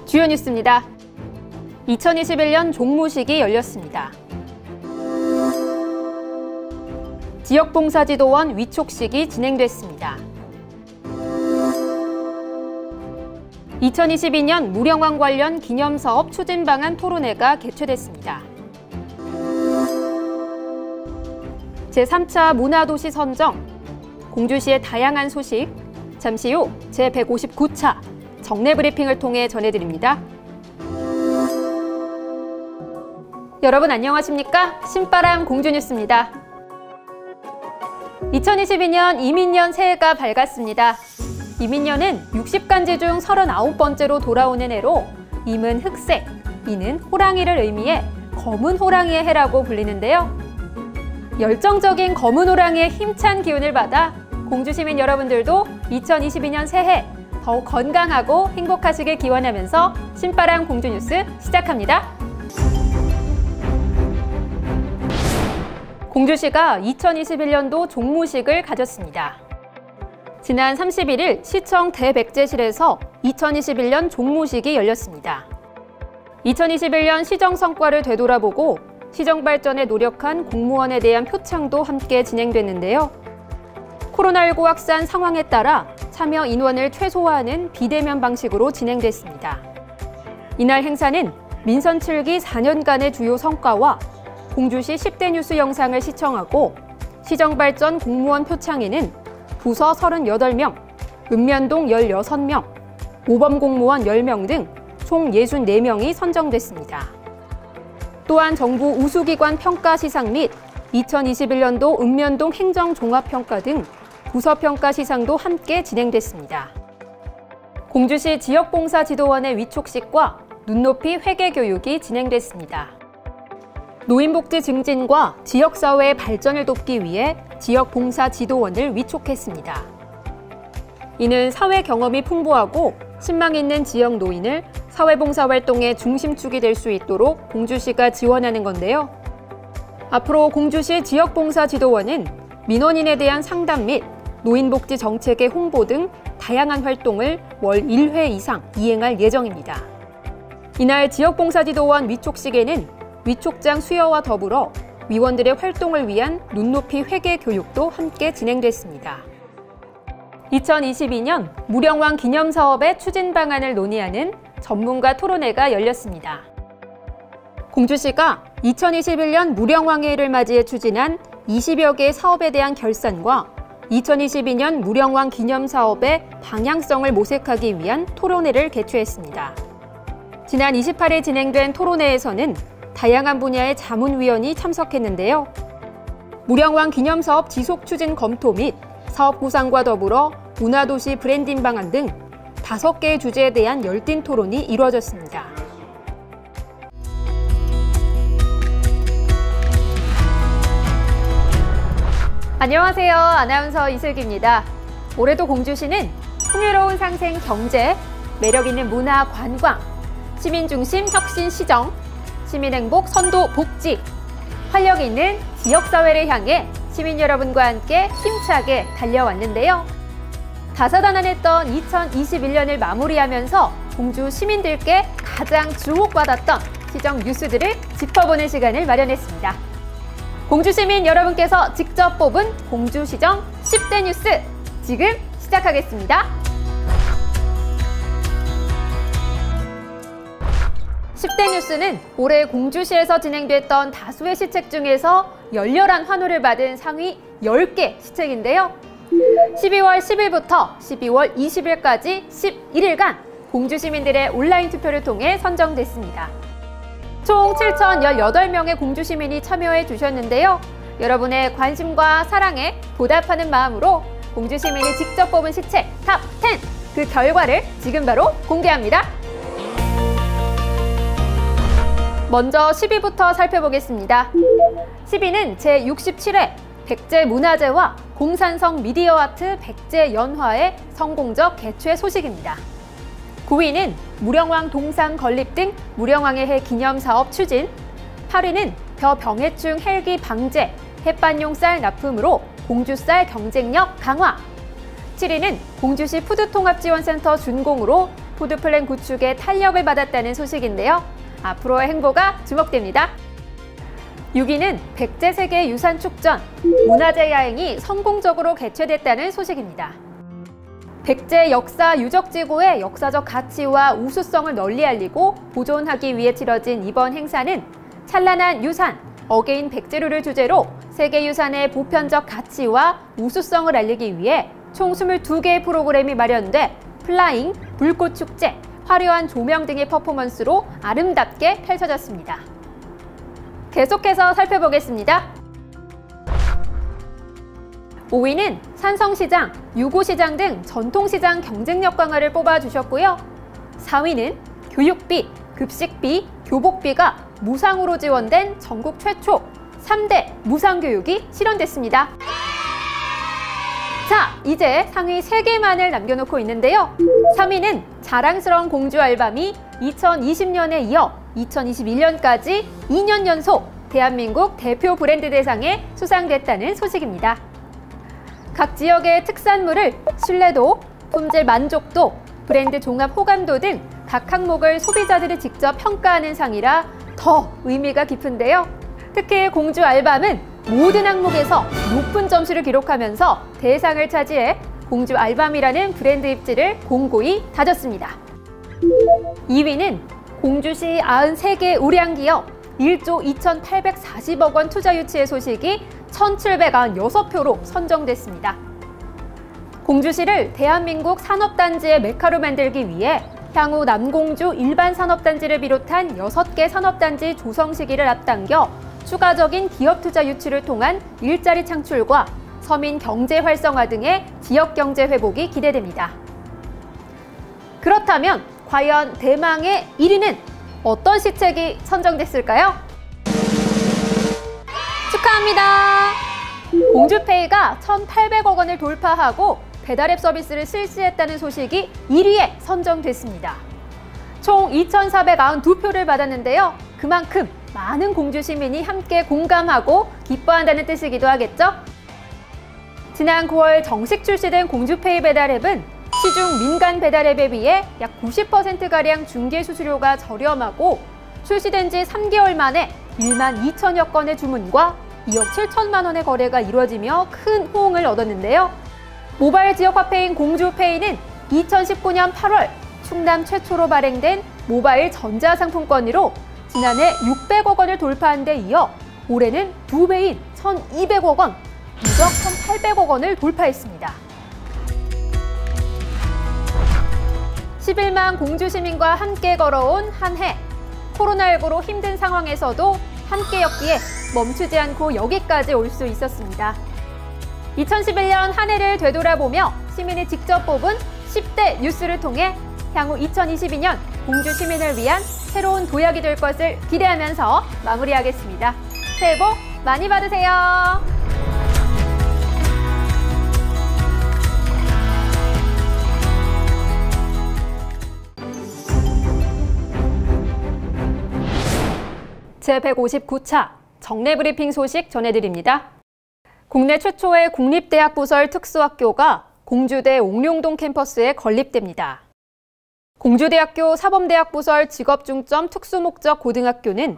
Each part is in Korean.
주요 뉴스입니다. 2021년 종무식이 열렸습니다. 지역봉사지도원 위촉식이 진행됐습니다. 2022년 무령왕 관련 기념사업 추진 방안 토론회가 개최됐습니다. 제3차 문화도시 선정, 공주시의 다양한 소식, 잠시 후 제159차 정례 브리핑을 통해 전해드립니다. 여러분 안녕하십니까? 신바람 공주뉴스입니다. 2022년 이민년 새해가 밝았습니다. 이민년은 60간지 중 39번째로 돌아오는 해로 임은 흑색, 이는 호랑이를 의미해 검은 호랑이의 해라고 불리는데요. 열정적인 검은 호랑이의 힘찬 기운을 받아 공주시민 여러분들도 2022년 새해 더욱 건강하고 행복하시길 기원하면서 신바람 공주뉴스 시작합니다. 공주시가 2021년도 종무식을 가졌습니다. 지난 31일 시청 대백제실에서 2021년 종무식이 열렸습니다. 2021년 시정 성과를 되돌아보고 시정 발전에 노력한 공무원에 대한 표창도 함께 진행됐는데요. 코로나19 확산 상황에 따라 참여 인원을 최소화하는 비대면 방식으로 진행됐습니다. 이날 행사는 민선 7기 4년간의 주요 성과와 공주시 10대 뉴스 영상을 시청하고 시정발전 공무원 표창에는 부서 38명, 읍면동 16명, 모범공무원 10명 등 총 64명이 선정됐습니다. 또한 정부 우수기관 평가 시상 및 2021년도 읍면동 행정종합평가 등 부서평가 시상도 함께 진행됐습니다. 공주시 지역봉사지도원의 위촉식과 눈높이 회계교육이 진행됐습니다. 노인복지 증진과 지역사회의 발전을 돕기 위해 지역봉사지도원을 위촉했습니다. 이는 사회 경험이 풍부하고 신망 있는 지역 노인을 사회봉사활동의 중심축이 될 수 있도록 공주시가 지원하는 건데요. 앞으로 공주시 지역봉사지도원은 민원인에 대한 상담 및 노인복지 정책의 홍보 등 다양한 활동을 월 1회 이상 이행할 예정입니다. 이날 지역봉사지도원 위촉식에는 위촉장 수여와 더불어 위원들의 활동을 위한 눈높이 회계 교육도 함께 진행됐습니다. 2022년 무령왕 기념사업의 추진 방안을 논의하는 전문가 토론회가 열렸습니다. 공주시가 2021년 무령왕해를 맞이해 추진한 20여 개의 사업에 대한 결산과 2022년 무령왕 기념사업의 방향성을 모색하기 위한 토론회를 개최했습니다. 지난 28일 진행된 토론회에서는 다양한 분야의 자문위원이 참석했는데요. 무령왕 기념사업 지속 추진 검토 및 사업 구상과 더불어 문화도시 브랜딩 방안 등 5개의 주제에 대한 열띤 토론이 이루어졌습니다. 안녕하세요. 아나운서 이슬기입니다. 올해도 공주시는 풍요로운 상생 경제, 매력있는 문화 관광, 시민중심 혁신 시정, 시민행복 선도 복지, 활력 있는 지역사회를 향해 시민 여러분과 함께 힘차게 달려왔는데요. 다사다난했던 2021년을 마무리하면서 공주 시민들께 가장 주목받았던 시정 뉴스들을 짚어보는 시간을 마련했습니다. 공주 시민 여러분께서 직접 뽑은 공주시정 10대 뉴스 지금 시작하겠습니다. 10대 뉴스는 올해 공주시에서 진행됐던 다수의 시책 중에서 열렬한 환호를 받은 상위 10개 시책인데요. 12월 10일부터 12월 20일까지 11일간 공주 시민들의 온라인 투표를 통해 선정됐습니다. 총 7,018명의 공주 시민이 참여해 주셨는데요. 여러분의 관심과 사랑에 보답하는 마음으로 공주 시민이 직접 뽑은 시책 탑 10! 그 결과를 지금 바로 공개합니다. 먼저 10위부터 살펴보겠습니다. 10위는 제67회 백제문화제와 공산성 미디어아트 백제연화의 성공적 개최 소식입니다. 9위는 무령왕 동상 건립 등 무령왕의 해 기념사업 추진, 8위는 벼병해충 헬기 방제, 햇반용 쌀 납품으로 공주쌀 경쟁력 강화, 7위는 공주시 푸드통합지원센터 준공으로 푸드플랜 구축에 탄력을 받았다는 소식인데요. 앞으로의 행보가 주목됩니다. 6위는 백제 세계유산 축전, 문화재 야행이 성공적으로 개최됐다는 소식입니다. 백제 역사 유적지구의 역사적 가치와 우수성을 널리 알리고 보존하기 위해 치러진 이번 행사는 찬란한 유산, 어게인 백제루를 주제로 세계유산의 보편적 가치와 우수성을 알리기 위해 총 22개의 프로그램이 마련돼 플라잉, 불꽃축제, 화려한 조명 등의 퍼포먼스로 아름답게 펼쳐졌습니다. 계속해서 살펴보겠습니다. 5위는 산성시장, 유고시장 등 전통시장 경쟁력 강화를 뽑아주셨고요. 4위는 교육비, 급식비, 교복비가 무상으로 지원된 전국 최초 3대 무상교육이 실현됐습니다. 자, 이제 상위 3개만을 남겨놓고 있는데요. 3위는 자랑스러운 공주 알밤이 2020년에 이어 2021년까지 2년 연속 대한민국 대표 브랜드 대상에 수상됐다는 소식입니다. 각 지역의 특산물을 신뢰도, 품질 만족도, 브랜드 종합 호감도 등 각 항목을 소비자들이 직접 평가하는 상이라 더 의미가 깊은데요. 특히 공주 알밤은 모든 항목에서 높은 점수를 기록하면서 대상을 차지해 공주 알밤이라는 브랜드 입지를 공고히 다졌습니다. 2위는 공주시 93개 우량기업 1조 2,840억 원 투자 유치의 소식이 1,796표로 선정됐습니다. 공주시를 대한민국 산업단지의 메카로 만들기 위해 향후 남공주 일반 산업단지를 비롯한 6개 산업단지 조성 시기를 앞당겨 추가적인 기업 투자 유치를 통한 일자리 창출과 서민 경제 활성화 등의 지역 경제 회복이 기대됩니다. 그렇다면 과연 대망의 1위는 어떤 시책이 선정됐을까요? 축하합니다. 공주페이가 1,800억 원을 돌파하고 배달앱 서비스를 실시했다는 소식이 1위에 선정됐습니다. 총 2,492표를 받았는데요. 그만큼 많은 공주 시민이 함께 공감하고 기뻐한다는 뜻이기도 하겠죠? 지난 9월 정식 출시된 공주페이 배달앱은 시중 민간 배달앱에 비해 약 90%가량 중개 수수료가 저렴하고 출시된 지 3개월 만에 1만 2천여 건의 주문과 2억 7천만 원의 거래가 이루어지며 큰 호응을 얻었는데요. 모바일 지역 화폐인 공주페이는 2019년 8월 충남 최초로 발행된 모바일 전자상품권으로 지난해 600억 원을 돌파한 데 이어 올해는 2배인 1,200억 원, 무적 1,800억 원을 돌파했습니다. 11만 공주 시민과 함께 걸어온 한 해. 코로나19로 힘든 상황에서도 함께였기에 멈추지 않고 여기까지 올 수 있었습니다. 2011년 한 해를 되돌아보며 시민이 직접 뽑은 10대 뉴스를 통해 향후 2022년 공주 시민을 위한 새로운 도약이 될 것을 기대하면서 마무리하겠습니다. 새해 복 많이 받으세요. 제159차 정례브리핑 소식 전해드립니다. 국내 최초의 국립대학 부설 특수학교가 공주대 옥룡동 캠퍼스에 건립됩니다. 공주대학교 사범대학 부설 직업중점 특수목적 고등학교는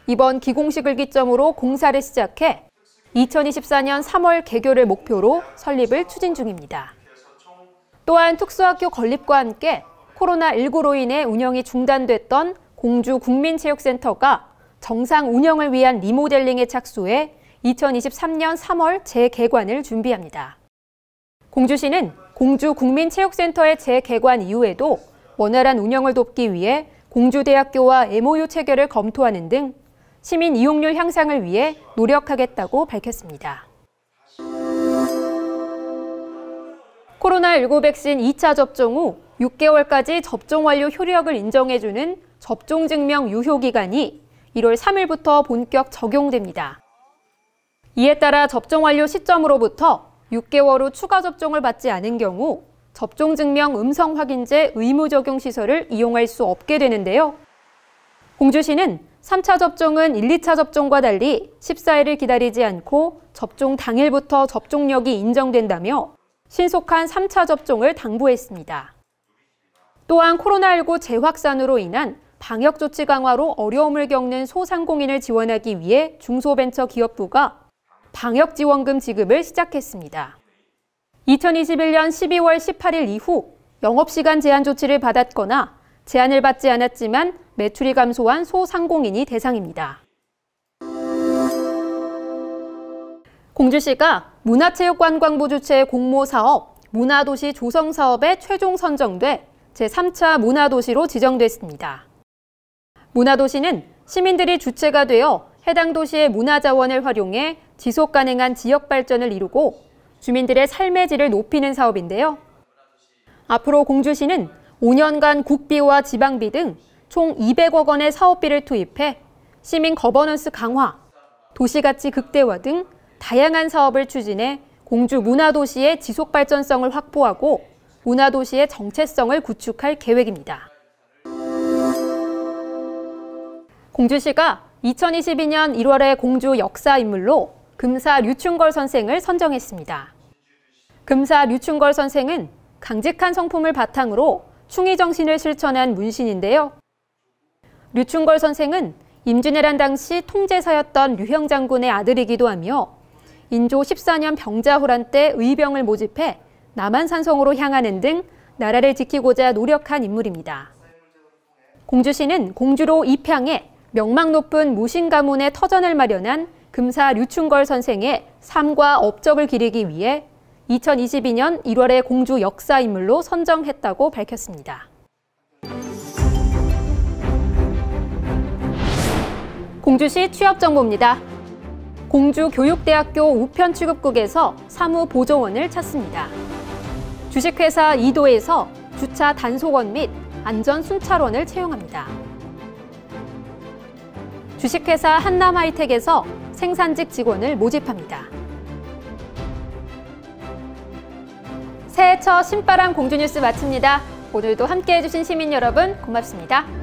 이번 기공식을 기점으로 공사를 시작해 2024년 3월 개교를 목표로 설립을 추진 중입니다. 또한 특수학교 건립과 함께 코로나19로 인해 운영이 중단됐던 공주 국민체육센터가 정상 운영을 위한 리모델링에 착수해 2023년 3월 재개관을 준비합니다. 공주시는 공주 국민체육센터의 재개관 이후에도 원활한 운영을 돕기 위해 공주대학교와 MOU 체결을 검토하는 등 시민 이용률 향상을 위해 노력하겠다고 밝혔습니다. 코로나19 백신 2차 접종 후 6개월까지 접종 완료 효력을 인정해주는 접종증명 유효기간이 1월 3일부터 본격 적용됩니다. 이에 따라 접종 완료 시점으로부터 6개월 후 추가 접종을 받지 않은 경우 접종증명 음성 확인제 의무 적용 시설을 이용할 수 없게 되는데요. 공주시는 3차 접종은 1, 2차 접종과 달리 14일을 기다리지 않고 접종 당일부터 접종력이 인정된다며 신속한 3차 접종을 당부했습니다. 또한 코로나19 재확산으로 인한 방역조치 강화로 어려움을 겪는 소상공인을 지원하기 위해 중소벤처기업부가 방역지원금 지급을 시작했습니다. 2021년 12월 18일 이후 영업시간 제한 조치를 받았거나 제한을 받지 않았지만 매출이 감소한 소상공인이 대상입니다. 공주시가 문화체육관광부 주최 공모사업 문화도시 조성사업에 최종 선정돼 제3차 문화도시로 지정됐습니다. 문화도시는 시민들이 주체가 되어 해당 도시의 문화자원을 활용해 지속가능한 지역발전을 이루고 주민들의 삶의 질을 높이는 사업인데요. 앞으로 공주시는 5년간 국비와 지방비 등 총 200억 원의 사업비를 투입해 시민 거버넌스 강화, 도시가치 극대화 등 다양한 사업을 추진해 공주 문화도시의 지속발전성을 확보하고 문화도시의 정체성을 구축할 계획입니다. 공주시가 2022년 1월에 공주 역사인물로 금사 류충걸 선생을 선정했습니다. 금사 류충걸 선생은 강직한 성품을 바탕으로 충의정신을 실천한 문신인데요. 류충걸 선생은 임진왜란 당시 통제사였던 류형 장군의 아들이기도 하며 인조 14년 병자호란 때 의병을 모집해 남한산성으로 향하는 등 나라를 지키고자 노력한 인물입니다. 공주시는 공주로 입향해 명망 높은 무신 가문의 터전을 마련한 금사 류충걸 선생의 삶과 업적을 기리기 위해 2022년 1월에 공주 역사인물로 선정했다고 밝혔습니다. 공주시 취업정보입니다. 공주교육대학교 우편취급국에서 사무보조원을 찾습니다. 주식회사 이도에서 주차 단속원 및 안전순찰원을 채용합니다. 주식회사 한남하이텍에서 생산직 직원을 모집합니다. 새해 첫 신바람 공주뉴스 마칩니다. 오늘도 함께해 주신 시민 여러분 고맙습니다.